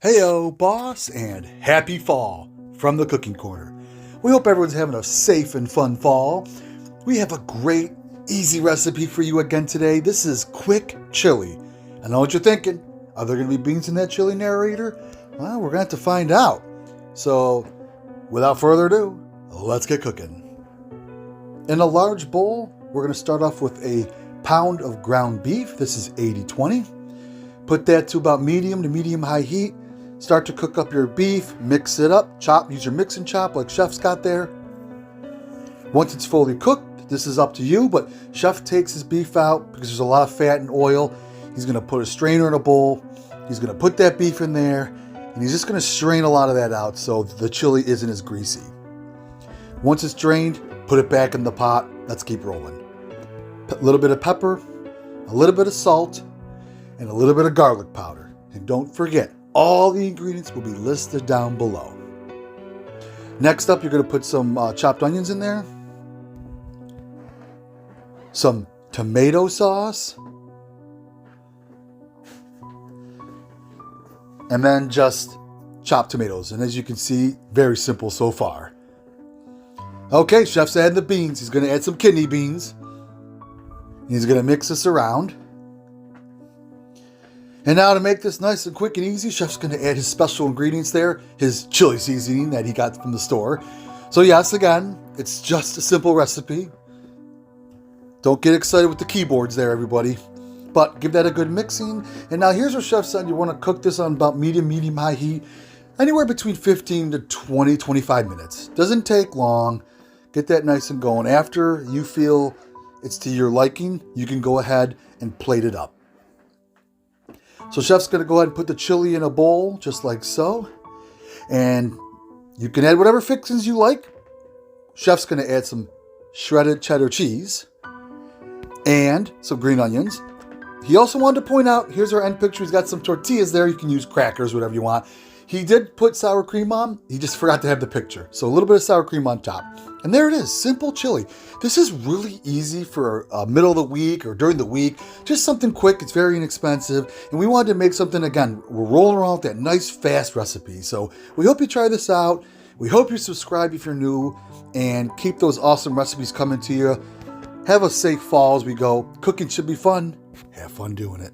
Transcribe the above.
Heyo, boss, and happy fall from the Cooking Corner. We hope everyone's having a safe and fun fall. We have a great, easy recipe for you again today. This is quick chili. I know what you're thinking. Are there going to be beans in that chili, narrator? Well, we're going to have to find out. So, without further ado, let's get cooking. In a large bowl, we're going to start off with a pound of ground beef. This is 80-20. Put that to about medium to medium-high heat. Start to cook up your beef, mix it up, chop, use your mix and chop like Chef's got there. Once it's fully cooked, this is up to you, but Chef takes his beef out because there's a lot of fat and oil. He's gonna put a strainer in a bowl. He's gonna put that beef in there, and he's just gonna strain a lot of that out so the chili isn't as greasy. Once it's drained, put it back in the pot. Let's keep rolling. A little bit of pepper, a little bit of salt, and a little bit of garlic powder. And don't forget, all the ingredients will be listed down below. Next up, you're going to put some chopped onions in there, some tomato sauce, and then just chopped tomatoes. And as you can see, very simple so far. Okay, Chef's adding the beans. He's going to add some kidney beans. He's going to mix this around. And now to make this nice and quick and easy, Chef's going to add his special ingredients there, his chili seasoning that he got from the store. So yes, again, it's just a simple recipe. Don't get excited with the keyboards there, everybody. But give that a good mixing. And now here's what Chef said. You want to cook this on about medium-high heat, anywhere between 15 to 20, 25 minutes. Doesn't take long. Get that nice and going. After you feel it's to your liking, you can go ahead and plate it up. So Chef's going to go ahead and put the chili in a bowl, just like so. And you can add whatever fixings you like. Chef's going to add some shredded cheddar cheese and some green onions. He also wanted to point out, here's our end picture. He's got some tortillas there. You can use crackers, whatever you want. He did put sour cream on. He just forgot to have the picture. So a little bit of sour cream on top. And there it is, simple chili. This is really easy for middle of the week or during the week. Just something quick, it's very inexpensive. And we wanted to make something, again, we're rolling around with that nice, fast recipe. So we hope you try this out. We hope you subscribe if you're new and keep those awesome recipes coming to you. Have a safe fall as we go. Cooking should be fun. Have fun doing it.